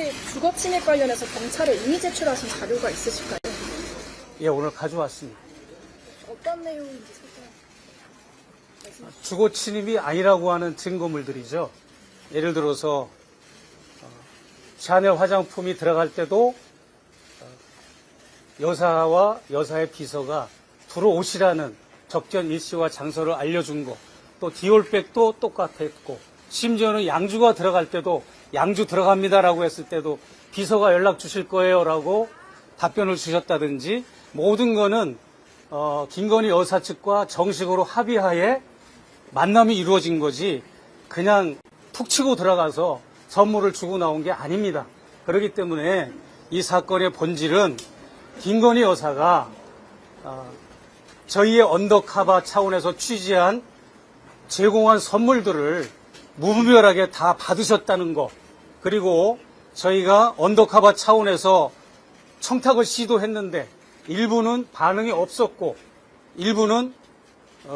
혹시 주거 침입 관련해서 경찰에 이미 제출하신 자료가 있으실까요? 예, 오늘 가져왔습니다. 어떤 내용인지 살짝 말씀해 주시죠. 주거 침입이 아니라고 하는 증거물들이죠. 예를 들어서 샤넬 화장품이 들어갈 때도 여사와 여사의 비서가 들어오시라는 적전 일시와 장소를 알려준 거, 또 디올백도 똑같았고, 심지어는 양주가 들어갈 때도 양주 들어갑니다라고 했을 때도 비서가 연락 주실 거예요라고 답변을 주셨다든지, 모든 거는 김건희 여사 측과 정식으로 합의하에 만남이 이루어진 거지 그냥 툭 치고 들어가서 선물을 주고 나온 게 아닙니다. 그렇기 때문에 이 사건의 본질은 김건희 여사가 저희의 언더커버 차원에서 취재한 제공한 선물들을 무분별하게 다 받으셨다는 거, 그리고 저희가 언더커버 차원에서 청탁을 시도했는데 일부는 반응이 없었고 일부는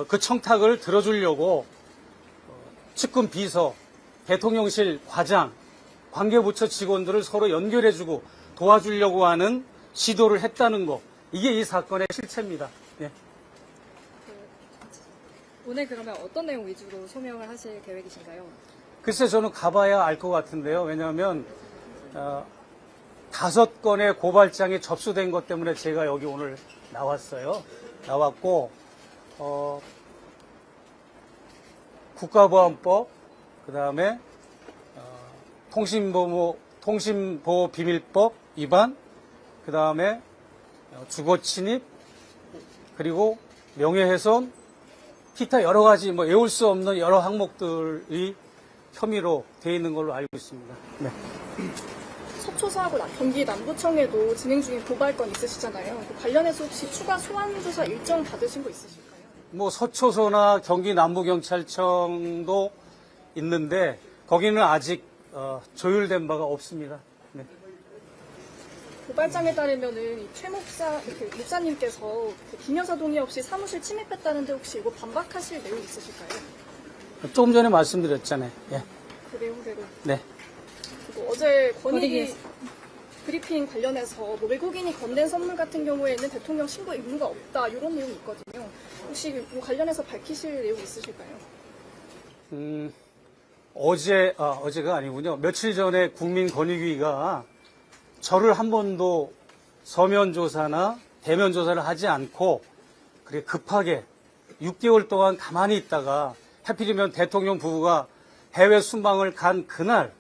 그 청탁을 들어주려고 측근 비서, 대통령실 과장, 관계부처 직원들을 서로 연결해주고 도와주려고 하는 시도를 했다는 거, 이게 이 사건의 실체입니다. 예. 오늘 그러면 어떤 내용 위주로 소명을 하실 계획이신가요? 글쎄 저는 가봐야 알 것 같은데요. 왜냐하면 5건의 고발장이 접수된 것 때문에 제가 여기 오늘 나왔어요. 나왔고 국가보안법, 그 다음에 통신보호비밀법 위반, 그 다음에 주거침입, 그리고 명예훼손, 기타 여러 가지 외울 수 없는 여러 항목들이 혐의로 되어 있는 걸로 알고 있습니다. 네. 서초사하고 경기 남부청에도 진행 중인 고발건 있으시잖아요. 그 관련해서 혹시 추가 소환 조사 일정 받으신 거 있으실까요? 서초서나 경기 남부경찰청도 있는데 거기는 아직 조율된 바가 없습니다. 네. 고발장에 따르면은 최 목사님께서 김 여사 동의 없이 사무실 침입했다는데 혹시 이거 반박하실 내용 있으실까요? 조금 전에 말씀드렸잖아요. 예. 그 내용대로. 네. 그리고 어제 권익위 브리핑 관련해서 외국인이 건넨 선물 같은 경우에는 대통령 신고 의무가 없다, 이런 내용이 있거든요. 혹시 이 관련해서 밝히실 내용 있으실까요? 어제가 아니군요. 며칠 전에 국민권익위가 저를 한 번도 서면 조사나 대면 조사를 하지 않고 그렇게 급하게 6개월 동안 가만히 있다가 하필이면 대통령 부부가 해외 순방을 간 그날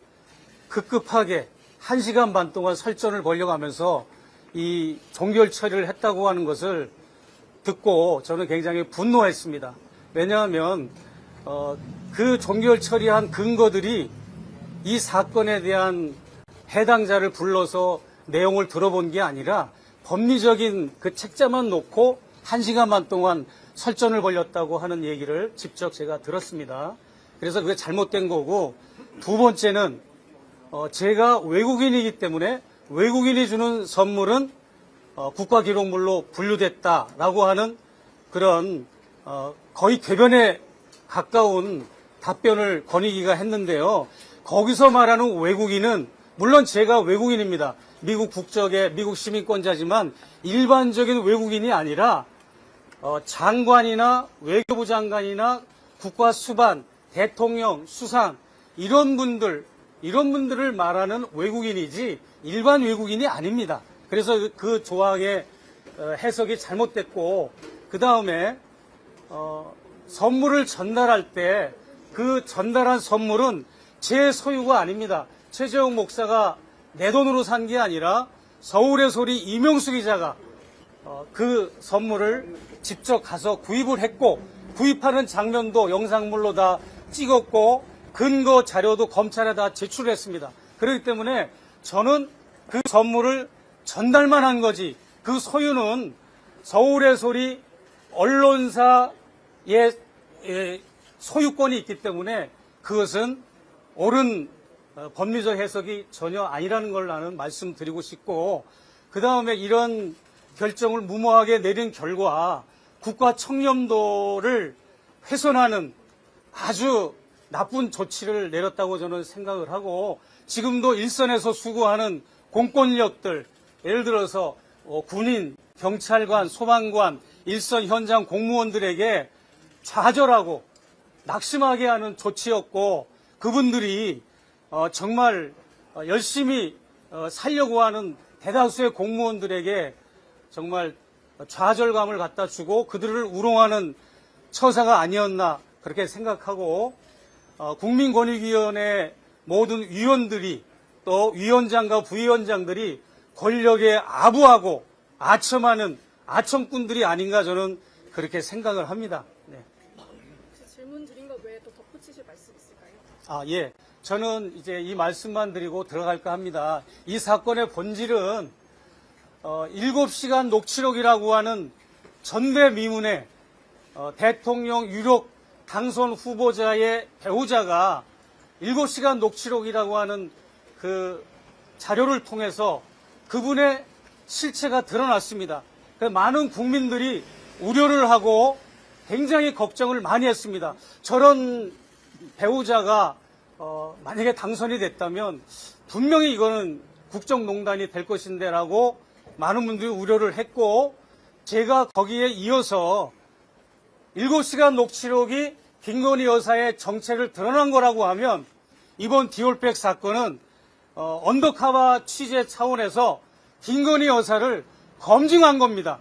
급급하게 1시간 반 동안 설전을 벌려가면서 이 종결 처리를 했다고 하는 것을 듣고 저는 굉장히 분노했습니다. 왜냐하면 그 종결 처리한 근거들이 이 사건에 대한 해당자를 불러서 내용을 들어본 게 아니라 법리적인 그 책자만 놓고 1시간 반 동안 설전을 벌였다고 하는 얘기를 직접 제가 들었습니다. 그래서 그게 잘못된 거고, 두 번째는 제가 외국인이기 때문에 외국인이 주는 선물은 국가기록물로 분류됐다라고 하는 그런 거의 궤변에 가까운 답변을 권익위가 했는데요. 거기서 말하는 외국인은 물론 제가 외국인입니다. 미국 국적의 미국 시민권자지만 일반적인 외국인이 아니라 장관이나 외교부 장관이나 국가수반, 대통령, 수상 이런 분들을 말하는 외국인이지 일반 외국인이 아닙니다. 그래서 그 조항의 해석이 잘못됐고, 그 다음에 선물을 전달할 때 그 전달한 선물은 제 소유가 아닙니다. 최재형 목사가 내 돈으로 산 게 아니라 서울의 소리 이명수 기자가 그 선물을 직접 가서 구입을 했고, 구입하는 장면도 영상물로 다 찍었고 근거 자료도 검찰에 다 제출했습니다. 그렇기 때문에 저는 그 선물을 전달만 한 거지 그 소유는 서울의 소리 언론사의 소유권이 있기 때문에 그것은 옳은 법리적 해석이 전혀 아니라는 걸 나는 말씀드리고 싶고, 그 다음에 이런 결정을 무모하게 내린 결과 국가 청렴도를 훼손하는 아주 나쁜 조치를 내렸다고 저는 생각을 하고, 지금도 일선에서 수고하는 공권력들, 예를 들어서 군인, 경찰관, 소방관, 일선 현장 공무원들에게 좌절하고 낙심하게 하는 조치였고, 그분들이 정말 열심히 살려고 하는 대다수의 공무원들에게 정말 좌절감을 갖다 주고 그들을 우롱하는 처사가 아니었나 그렇게 생각하고, 국민권익위원회 모든 위원들이 또 위원장과 부위원장들이 권력에 아부하고 아첨하는 아첨꾼들이 아닌가 저는 그렇게 생각을 합니다. 네. 혹시 질문 드린 것 외에 또 덧붙이실 말씀 있을까요? 예. 저는 이제 이 말씀만 드리고 들어갈까 합니다. 이 사건의 본질은 7시간 녹취록이라고 하는 전대미문에 대통령 유력 당선 후보자의 배우자가 7시간 녹취록이라고 하는 그 자료를 통해서 그분의 실체가 드러났습니다. 많은 국민들이 우려를 하고 굉장히 걱정을 많이 했습니다. 저런 배우자가 만약에 당선이 됐다면 분명히 이거는 국정농단이 될 것인데라고 많은 분들이 우려를 했고, 제가 거기에 이어서 7시간 녹취록이 김건희 여사의 정체를 드러난 거라고 하면 이번 디올백 사건은 언더커버 취재 차원에서 김건희 여사를 검증한 겁니다.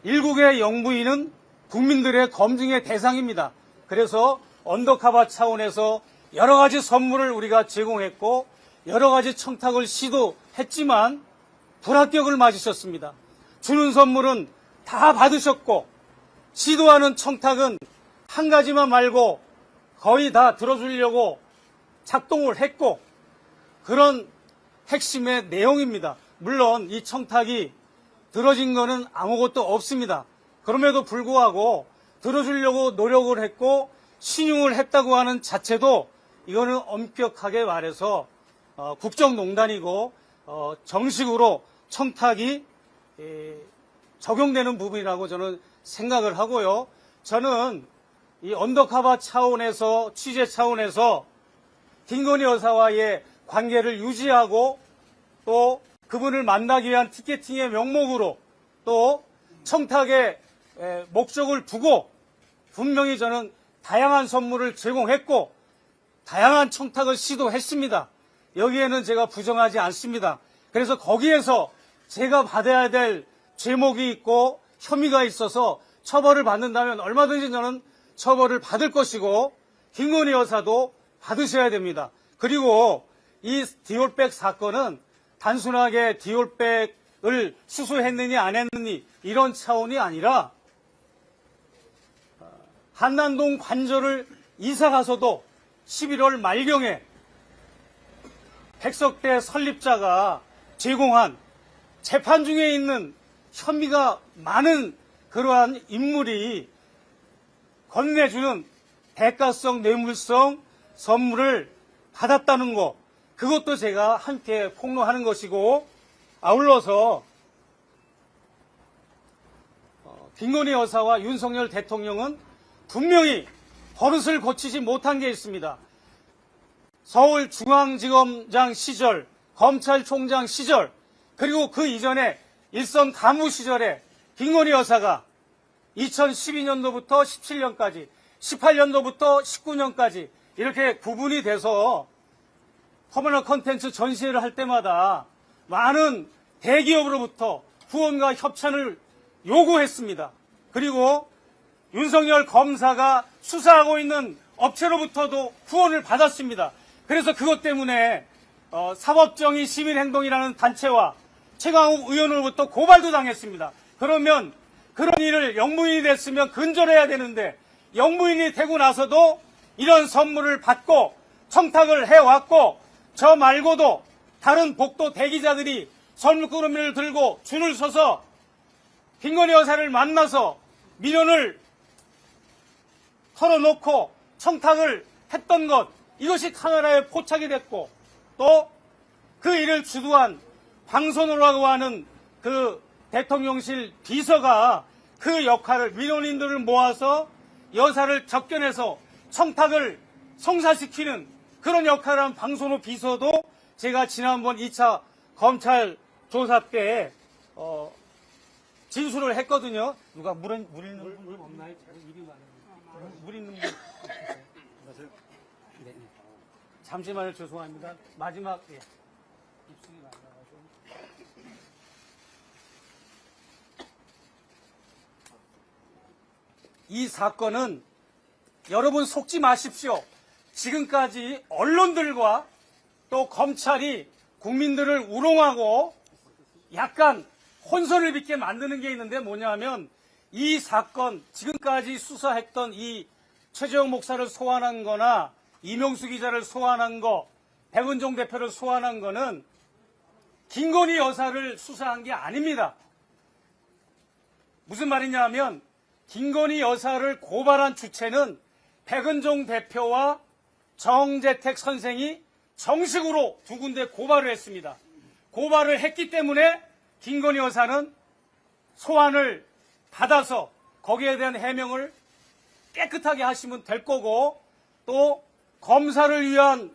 일국의 영부인은 국민들의 검증의 대상입니다. 그래서 언더커버 차원에서 여러 가지 선물을 우리가 제공했고 여러 가지 청탁을 시도했지만 불합격을 맞으셨습니다. 주는 선물은 다 받으셨고 시도하는 청탁은 한 가지만 말고 거의 다 들어주려고 작동을 했고, 그런 핵심의 내용입니다. 물론 이 청탁이 들어진 거는 아무것도 없습니다. 그럼에도 불구하고 들어주려고 노력을 했고 신용을 했다고 하는 자체도 이거는 엄격하게 말해서 국정농단이고 정식으로 청탁이 적용되는 부분이라고 저는 생각을 하고요. 저는 이 언더커버 차원에서 취재 차원에서 김건희 여사와의 관계를 유지하고 또 그분을 만나기 위한 티켓팅의 명목으로 또 청탁의 목적을 두고 분명히 저는 다양한 선물을 제공했고 다양한 청탁을 시도했습니다. 여기에는 제가 부정하지 않습니다. 그래서 거기에서 제가 받아야 될 죄목이 있고 혐의가 있어서 처벌을 받는다면 얼마든지 저는 처벌을 받을 것이고 김건희 여사도 받으셔야 됩니다. 그리고 이 디올백 사건은 단순하게 디올백을 수수했느니 안 했느니 이런 차원이 아니라 한남동 관저를 이사 가서도 11월 말경에 백석대 설립자가 제공한 재판 중에 있는 혐의가 많은 그러한 인물이 건네주는 대가성 뇌물성 선물을 받았다는 거, 그것도 제가 함께 폭로하는 것이고, 아울러서 김건희 여사와 윤석열 대통령은 분명히 버릇을 고치지 못한 게 있습니다. 서울중앙지검장 시절, 검찰총장 시절, 그리고 그 이전에 일선 간부 시절에 김건희 여사가 2012년도부터 17년까지, 18년도부터 19년까지 이렇게 구분이 돼서 커머널 컨텐츠 전시회를 할 때마다 많은 대기업으로부터 후원과 협찬을 요구했습니다. 그리고 윤석열 검사가 수사하고 있는 업체로부터도 후원을 받았습니다. 그래서 그것 때문에 사법정의 시민행동이라는 단체와 최강욱 의원으로부터 고발도 당했습니다. 그러면 그런 일을 영부인이 됐으면 근절해야 되는데 영부인이 되고 나서도 이런 선물을 받고 청탁을 해왔고, 저 말고도 다른 복도 대기자들이 선물꾸러미를 들고 줄을 서서 김건희 여사를 만나서 민원을 털어놓고 청탁을 했던 것, 이것이 카메라에 포착이 됐고, 또 그 일을 주도한 방선호라고 하는 그 대통령실 비서가 그 역할을, 민원인들을 모아서 여사를 접견해서 청탁을 성사시키는 그런 역할을 한 방선호 비서도 제가 지난번 2차 검찰 조사 때 진술을 했거든요. 누가 물 있는 분 없나요? 입이 많아요. 물 있는 분 없으세요? 네. 잠시만요. 죄송합니다. 마지막 입술이 많아가지고. 이 사건은 여러분 속지 마십시오. 지금까지 언론들과 또 검찰이 국민들을 우롱하고 약간 혼선을 빚게 만드는 게 있는데 뭐냐면 이 사건 지금까지 수사했던 이 최재형 목사를 소환한 거나 이명수 기자를 소환한 거, 백은종 대표를 소환한 거는 김건희 여사를 수사한 게 아닙니다. 무슨 말이냐면 김건희 여사를 고발한 주체는 백은종 대표와 정재택 선생이 정식으로 두 군데 고발을 했습니다. 고발을 했기 때문에 김건희 여사는 소환을 받아서 거기에 대한 해명을 깨끗하게 하시면 될 거고, 또 검사를 위한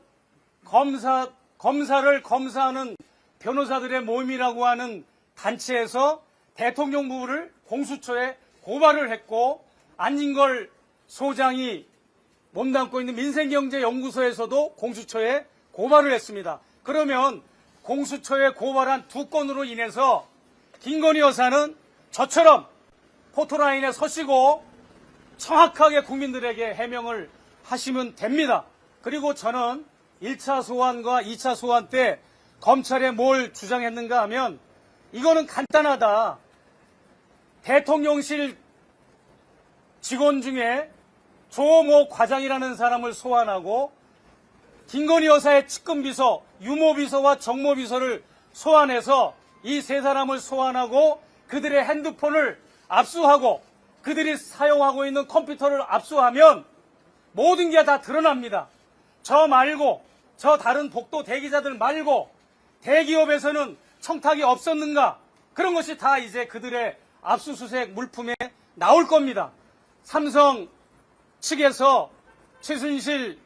검사를 검사하는 변호사들의 모임이라고 하는 단체에서 대통령 부부를 공수처에 고발을 했고, 안진걸 소장이 몸담고 있는 민생경제연구소에서도 공수처에 고발을 했습니다. 그러면 공수처에 고발한 두 건으로 인해서 김건희 여사는 저처럼 포토라인에 서시고 정확하게 국민들에게 해명을 하시면 됩니다. 그리고 저는 1차 소환과 2차 소환 때 검찰에 뭘 주장했는가 하면 이거는 간단하다. 대통령실 직원 중에 조모 과장이라는 사람을 소환하고 김건희 여사의 측근비서, 유모비서와 정모비서를 소환해서 이 세 사람을 소환하고 그들의 핸드폰을 압수하고 그들이 사용하고 있는 컴퓨터를 압수하면 모든 게 다 드러납니다. 저 말고, 저 다른 복도 대기자들 말고 대기업에서는 청탁이 없었는가? 그런 것이 다 이제 그들의 압수수색 물품에 나올 겁니다. 삼성 측에서 최순실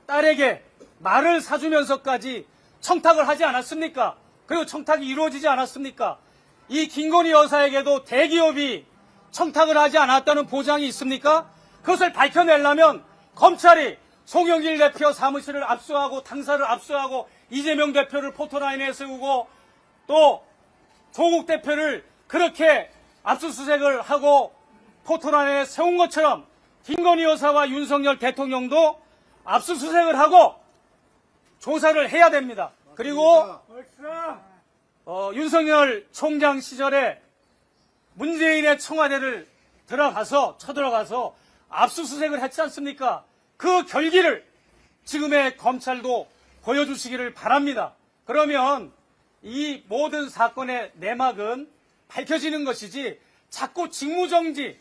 딸에게 말을 사주면서까지 청탁을 하지 않았습니까? 그리고 청탁이 이루어지지 않았습니까? 이 김건희 여사에게도 대기업이 청탁을 하지 않았다는 보장이 있습니까? 그것을 밝혀내려면 검찰이 송영길 대표 사무실을 압수하고 당사를 압수하고 이재명 대표를 포토라인에 세우고 또 조국 대표를 그렇게 압수수색을 하고 포토라인에 세운 것처럼 김건희 여사와 윤석열 대통령도 압수수색을 하고 조사를 해야 됩니다. 그리고 윤석열 총장 시절에 문재인의 청와대를 쳐들어가서 압수수색을 했지 않습니까? 그 결기를 지금의 검찰도 보여주시기를 바랍니다. 그러면 이 모든 사건의 내막은 밝혀지는 것이지 자꾸 직무정지,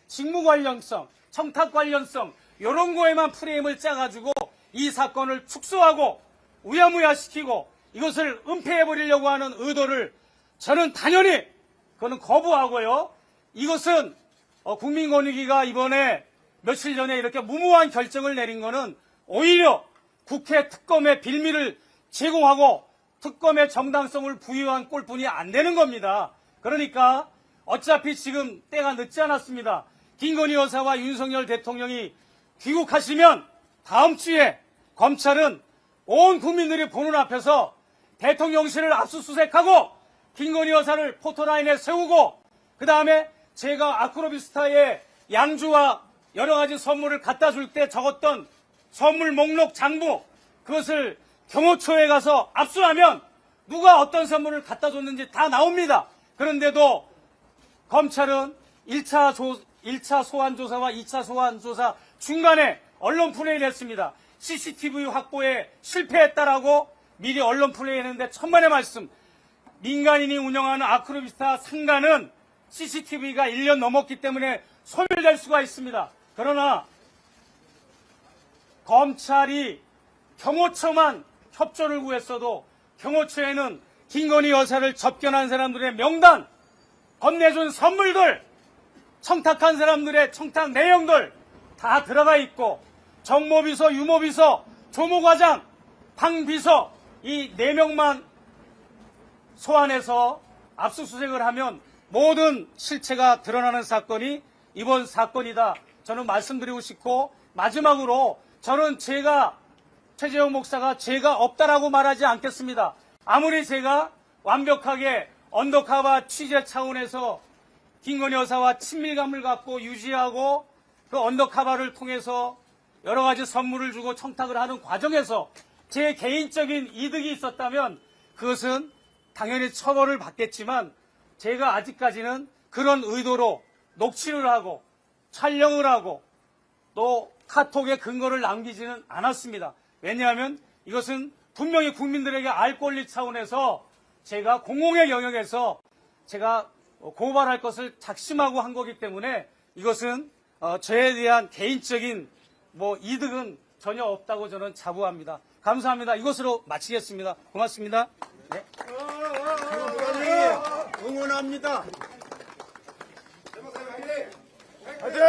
직무 관련성, 청탁 관련성 이런 거에만 프레임을 짜가지고 이 사건을 축소하고 우야무야시키고 이것을 은폐해버리려고 하는 의도를 저는 단연히 그거는 거부하고요. 이것은 국민권익위가 이번에 며칠 전에 이렇게 무모한 결정을 내린 거는 오히려 국회 특검의 빌미를 제공하고 특검의 정당성을 부여한 꼴뿐이 안 되는 겁니다. 그러니까 어차피 지금 때가 늦지 않았습니다. 김건희 여사와 윤석열 대통령이 귀국하시면 다음 주에 검찰은 온 국민들이 보는 앞에서 대통령실을 압수수색하고 김건희 여사를 포토라인에 세우고 그 다음에 제가 아크로비스타에 양주와 여러 가지 선물을 갖다 줄 때 적었던 선물 목록 장부 그것을 경호처에 가서 압수하면 누가 어떤 선물을 갖다 줬는지 다 나옵니다. 그런데도 검찰은 1차 소환조사와 2차 소환조사 중간에 언론 플레이를 했습니다. CCTV 확보에 실패했다라고 미리 언론 플레이했는데 천만의 말씀. 민간인이 운영하는 아크로비스타 상가는 CCTV가 1년 넘었기 때문에 소멸될 수가 있습니다. 그러나 검찰이 경호처만 협조를 구했어도 경호처에는 김건희 여사를 접견한 사람들의 명단, 건네준 선물들, 청탁한 사람들의 청탁 내용들 다 들어가 있고 정모비서, 유모비서, 조모과장, 방비서 이 4명만 소환해서 압수수색을 하면 모든 실체가 드러나는 사건이 이번 사건이다. 저는 말씀드리고 싶고, 마지막으로 저는 최재형 목사가 죄가 없다라고 말하지 않겠습니다. 아무리 제가 완벽하게 언더커버 취재 차원에서 김건희 여사와 친밀감을 갖고 유지하고 그 언더커버를 통해서 여러 가지 선물을 주고 청탁을 하는 과정에서 제 개인적인 이득이 있었다면 그것은 당연히 처벌을 받겠지만, 제가 아직까지는 그런 의도로 녹취를 하고 촬영을 하고 또 카톡에 근거를 남기지는 않았습니다. 왜냐하면 이것은 분명히 국민들에게 알 권리 차원에서 제가 공공의 영역에서 제가 고발할 것을 작심하고 한 거기 때문에 이것은 저에 대한 개인적인 이득은 전혀 없다고 저는 자부합니다. 감사합니다. 이것으로 마치겠습니다. 고맙습니다. 네. 응원합니다. 화이팅!